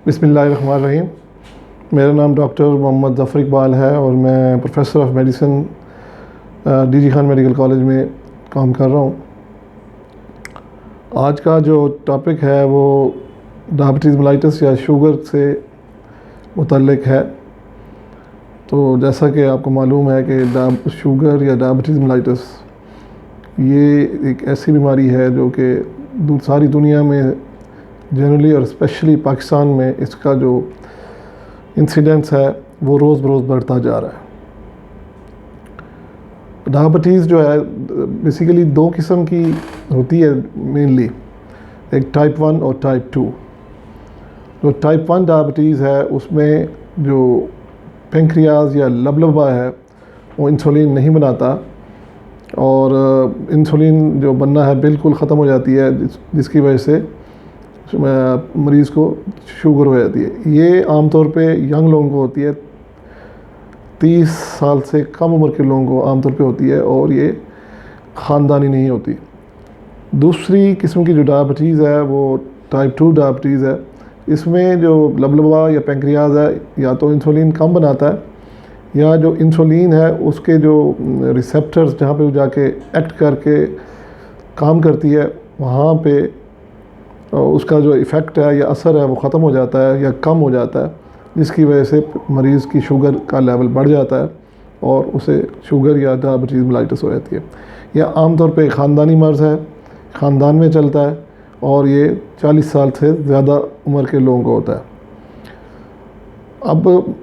बिस्मिल्लाहिर्रहमानिर्रहीम। मेरा नाम डॉक्टर मोहम्मद ज़फ़र इकबाल है और मैं professor of medicine DG. Khan medical college में काम कर रहा हूँ। आज का जो टॉपिक है वो डायबिटीज़ मेलाइटस या शुगर से मुतल्लिक़ है। तो जैसा कि आपको मालूम है कि शुगर या डायबिटीज़ मेलाइटस ये एक ऐसी बीमारी है जो कि सारी दुनिया में जनरली और स्पेशली पाकिस्तान में इसका जो इंसिडेंस है वो रोज़ बरोज़ बढ़ता जा रहा है। डायबिटीज़ जो है बेसिकली दो किस्म की होती है मेनली, एक टाइप 1 और टाइप 2। जो टाइप 1 डायबिटीज़ है उसमें जो पेंक्रियाज या लबलबा है वो इंसुलिन नहीं बनाता और इंसुलिन जो बनना है बिल्कुल ख़त्म हो जाती है, जिसकी वजह से मरीज़ को शुगर हो जाती है। ये आमतौर पे यंग लोगों को होती है, 30 साल से कम उम्र के लोगों को आमतौर पे होती है और ये ख़ानदानी नहीं होती। दूसरी किस्म की जो डायबिटीज़ है वो टाइप 2 डायबिटीज़ है। इसमें जो लबलबा या पेंक्रियाज है या तो इंसुलिन कम बनाता है या जो इंसुलिन है उसके जो रिसेप्टर्स जहाँ पे वो जाके एक्ट करके काम करती है वहाँ पे उसका जो इफ़ेक्ट है या असर है वो ख़त्म हो जाता है या कम हो जाता है, जिसकी वजह से मरीज़ की शुगर का लेवल बढ़ जाता है और उसे शुगर या डायबिटीज़ मेलाइटस हो जाती है। यह आमतौर पे ख़ानदानी मर्ज़ है, ख़ानदान में चलता है और ये 40 साल से ज़्यादा उम्र के लोगों को होता है। अब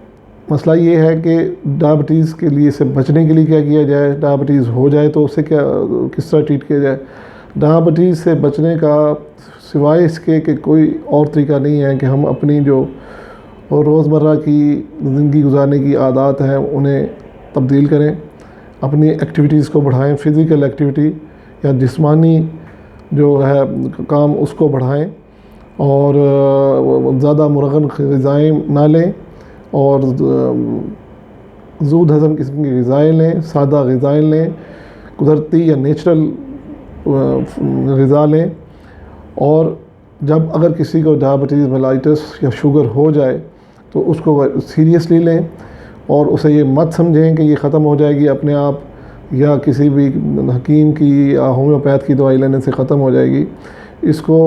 मसला ये है कि डायबिटीज़ के लिए से बचने के लिए क्या किया जाए, डायबिटीज़ हो जाए तो उसे किस तरह ट्रीट किया जाए। डायबिटीज़ से बचने का सिवाय इसके कि कोई और तरीका नहीं है कि हम अपनी जो रोज़मर्रा की ज़िंदगी गुजारने की आदत हैं उन्हें तब्दील करें, अपनी एक्टिविटीज़ को बढ़ाएं, फ़िज़िकल एक्टिविटी या जिस्मानी जो है काम उसको बढ़ाएं और ज़्यादा मुरगन ग़िज़ाएँ ना लें और ज़ूद हज़म किस्म की ग़िज़ाएँ लें, सादा ग़िज़ाएँ लें, कुदरती या नेचुरल ग़िज़ा लें। और जब अगर किसी को डायबिटीज़ मेलाइटस या शुगर हो जाए तो उसको सीरियसली लें और उसे ये मत समझें कि ये ख़त्म हो जाएगी अपने आप या किसी भी हकीम की या होम्योपैथ की दवाई लेने से ख़त्म हो जाएगी। इसको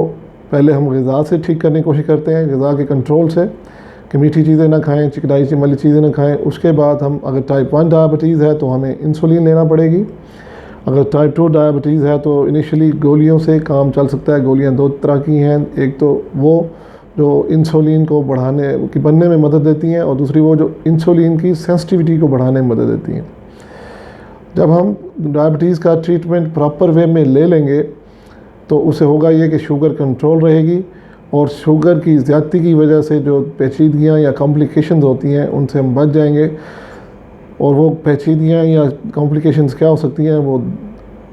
पहले हम ग़िज़ा से ठीक करने की कोशिश करते हैं, ग़िज़ा के कंट्रोल से, कि मीठी चीज़ें ना खाएं, चिकनाई वाली चीज़ें ना खाएं। उसके बाद हम अगर टाइप 1 डायबिटीज़ है तो हमें इंसुलिन लेना पड़ेगी। अगर टाइप 2 डायबिटीज़ है तो इनिशियली गोलियों से काम चल सकता है। गोलियां दो तरह की हैं, एक तो वो जो इंसुलिन को बढ़ाने की बनने में मदद देती हैं और दूसरी वो जो इंसुलिन की सेंसिटिविटी को बढ़ाने में मदद देती हैं। जब हम डायबिटीज़ का ट्रीटमेंट प्रॉपर वे में ले लेंगे तो उसे होगा ये कि शुगर कंट्रोल रहेगी और शुगर की ज़्यादती की वजह से जो पेचीदगियाँ या कॉम्प्लिकेशंस होती हैं उनसे हम बच जाएंगे। और वो पेचीदगियाँ या कॉम्प्लिकेशंस क्या हो सकती हैं, वो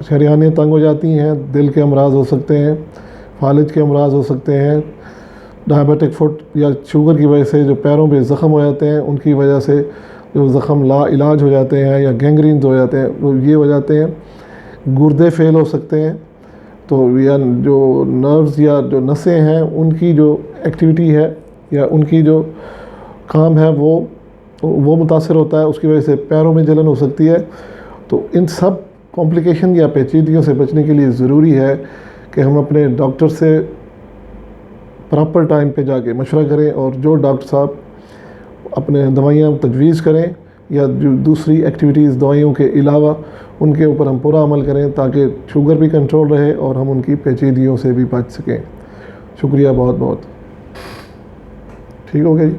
शरियानें तंग हो जाती हैं, दिल के अमराज हो सकते हैं, फालिज के अमराज हो सकते हैं, डायबिटिक फुट या शुगर की वजह से जो पैरों पे ज़ख़म हो जाते हैं उनकी वजह से जो ज़ख़म ला इलाज हो जाते हैं या गैंग्रीन्स हो जाते हैं वो ये हो जाते हैं। गुर्दे फेल हो सकते हैं, तो या जो नर्व्स या जो नसें हैं उनकी जो एक्टिविटी है या उनकी जो काम है वो मुतासर होता है, उसकी वजह से पैरों में जलन हो सकती है। तो इन सब कॉम्प्लिकेशन या पेचीदगियों से बचने के लिए ज़रूरी है कि हम अपने डॉक्टर से प्रॉपर टाइम पे जाके मशवरा करें और जो डॉक्टर साहब अपने दवाइयाँ तजवीज़ करें या जो दूसरी एक्टिविटीज़ दवाइयों के अलावा उनके ऊपर हम पूरा अमल करें ताकि शुगर भी कंट्रोल रहे और हम उनकी पेचीदगियों से भी बच सकें। शुक्रिया बहुत बहुत। ठीक हो गया जी।